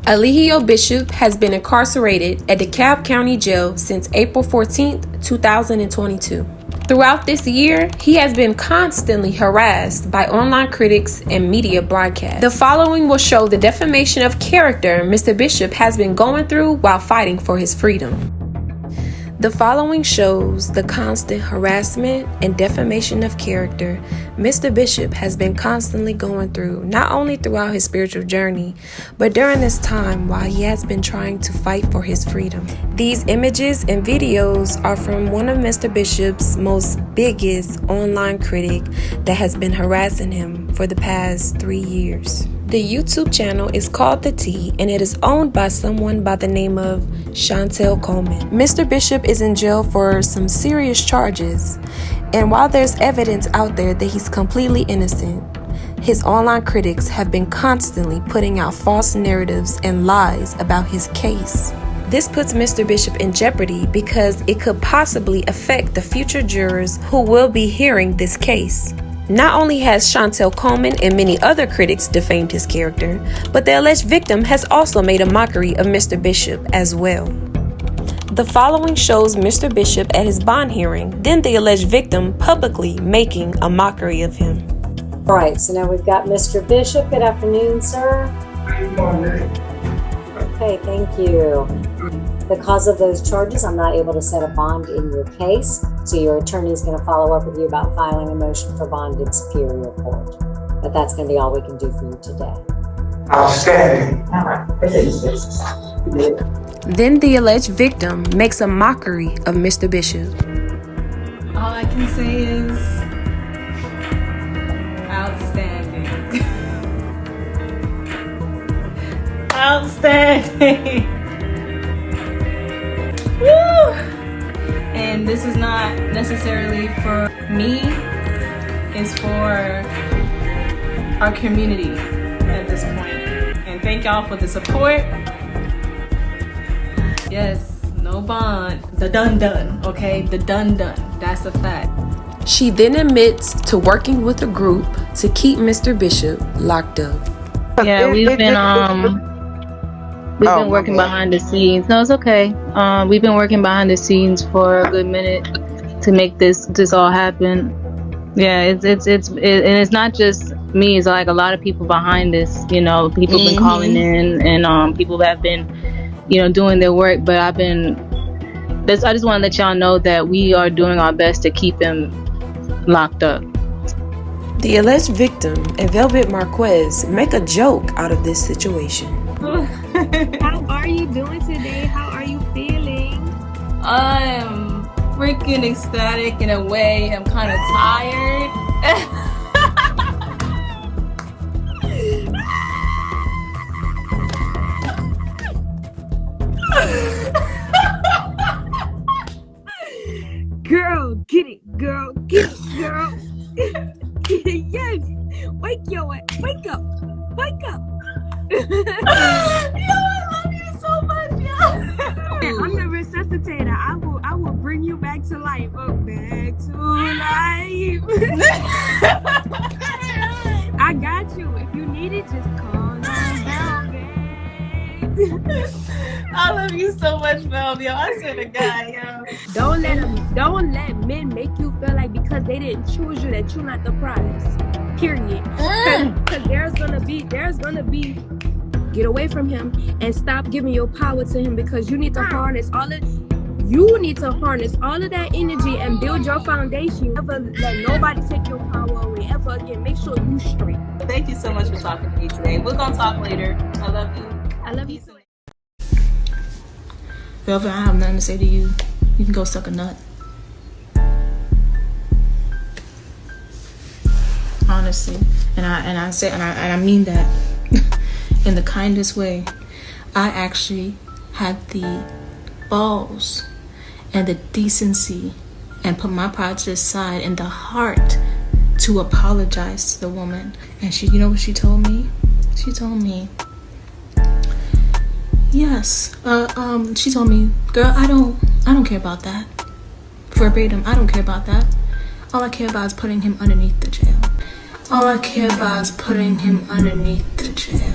Eligio Bishop has been incarcerated at DeKalb County Jail since April 14, 2022. Throughout this year, he has been constantly harassed by online critics and media broadcasts. The following will show the defamation of character Mr. Bishop has been going through while fighting for his freedom. The following shows the constant harassment and defamation of character Mr. Bishop has been constantly going through, not only throughout his spiritual journey, but during this time while he has been trying to fight for his freedom. These images and videos are from one of Mr. Bishop's most biggest online critic that has been harassing him for the past 3 years. The YouTube channel is called The Tea, and it is owned by someone by the name of Chantel Coleman. Mr. Bishop is in jail for some serious charges, and while there's evidence out there that he's completely innocent, his online critics have been constantly putting out false narratives and lies about his case. This puts Mr. Bishop in jeopardy because it could possibly affect the future jurors who will be hearing this case. Not only has Chantel Coleman and many other critics defamed his character, but the alleged victim has also made a mockery of Mr. Bishop as well. The following shows Mr. Bishop at his bond hearing, then the alleged victim publicly making a mockery of him. All right, so now we've got Mr. Bishop. Good afternoon, sir. Good morning. Okay, thank you. Because of those charges, I'm not able to set a bond in your case, so your attorney is going to follow up with you about filing a motion for bond in Superior Court. But that's going to be all we can do for you today. Outstanding. Then the alleged victim makes a mockery of Mr. Bishop. All I can say is outstanding. Outstanding. Woo! And this is not necessarily for me, it's for our community at this point. And thank y'all for the support. Yes, no bond. The done, okay? The done. That's a fact. She then admits to working with a group to keep Mr. Bishop locked up. Yeah, we've been working behind the scenes. No, it's okay. We've been working behind the scenes for a good minute to make this all happen. Yeah, it's not just me. It's like a lot of people behind this. You know, people been calling in, and people have been, doing their work. But I just want to let y'all know that we are doing our best to keep him locked up. The alleged victim and Velvet Marquez make a joke out of this situation. How are you doing today? How are you feeling? I'm freaking ecstatic in a way. I'm kind of tired. Girl, get it, girl. Get it, girl. Yes. Wake up. Yo, I love you so much, yo. I'm the resuscitator. I will bring you back to life. Back to life. I got you. If you need it, just call on Velvet. I love you so much, Velvet. Yo, I swear to God, yo. Don't let men make you feel like because they didn't choose you that you're not the prize. Period. Because there's gonna be get away from him and stop giving your power to him, because you need to harness all of that energy and build your foundation. Never let nobody take your power away ever again. Make sure you straight. Thank you so much for talking to me today. We're gonna talk later. I love you. I love you. Velvet, I have nothing to say to you. You can go suck a nut. Honestly, and I mean that in the kindest way. I actually had the balls and the decency and put my pride to the side and the heart to apologize to the woman. And she, you know what she told me? She told me, yes. She told me, girl, I don't care about that. Verbatim, I don't care about that. All I care about is putting him underneath the jail. All I care about is putting him underneath the jail.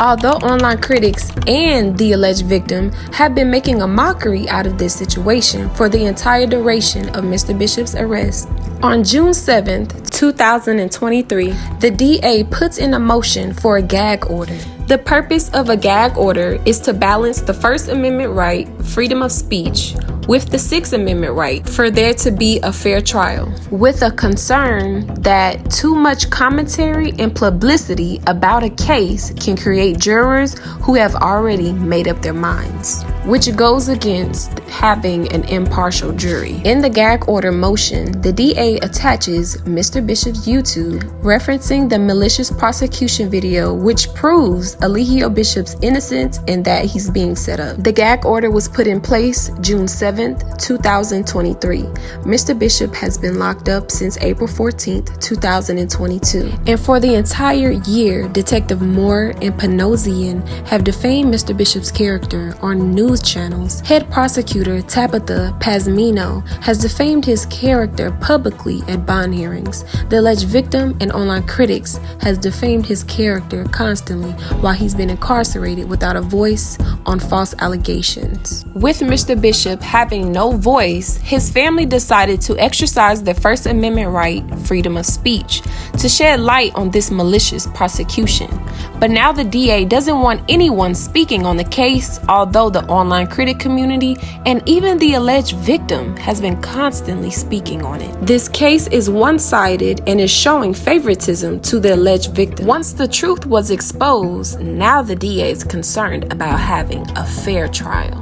Although online critics and the alleged victim have been making a mockery out of this situation for the entire duration of Mr. Bishop's arrest. On June 7th, 2023, the DA puts in a motion for a gag order. The purpose of a gag order is to balance the First Amendment right, freedom of speech, with the Sixth Amendment right for there to be a fair trial, with a concern that too much commentary and publicity about a case can create jurors who have already made up their minds, which goes against having an impartial jury. In the gag order motion, the DA attaches Mr. Bishop's YouTube, referencing the malicious prosecution video, which proves Elijah Bishop's innocence and that he's being set up. The gag order was put in place June 7th, 2023. Mr. Bishop has been locked up since April 14th, 2022. And for the entire year, Detective Moore and Panosian have defamed Mr. Bishop's character on news channels. Head prosecutor Tabitha Pasmino has defamed his character publicly at bond hearings. The alleged victim and online critics has defamed his character constantly while he's been incarcerated without a voice on false allegations. With Mr. Bishop having no voice, his family decided to exercise their First Amendment right, freedom of speech, to shed light on this malicious prosecution. But now the DA doesn't want anyone speaking on the case, although the online critic community and even the alleged victim has been constantly speaking on it. This case is one-sided and is showing favoritism to the alleged victim. Once the truth was exposed, now the DA is concerned about having a fair trial.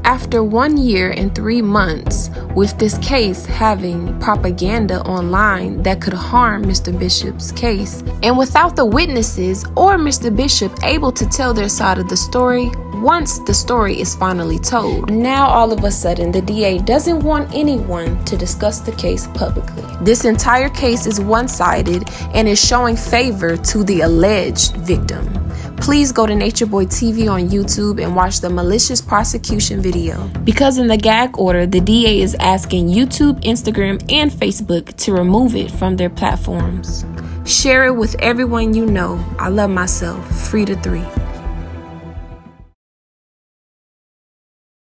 After 1 year and 3 months, with this case having propaganda online that could harm Mr. Bishop's case, and without the witnesses or Mr. Bishop able to tell their side of the story, once the story is finally told, now all of a sudden the DA doesn't want anyone to discuss the case publicly. This entire case is one-sided and is showing favor to the alleged victim. Please go to Nature Boy TV on YouTube and watch the malicious prosecution video. Because in the gag order, the DA is asking YouTube, Instagram, and Facebook to remove it from their platforms. Share it with everyone you know. I love myself. Free to 3.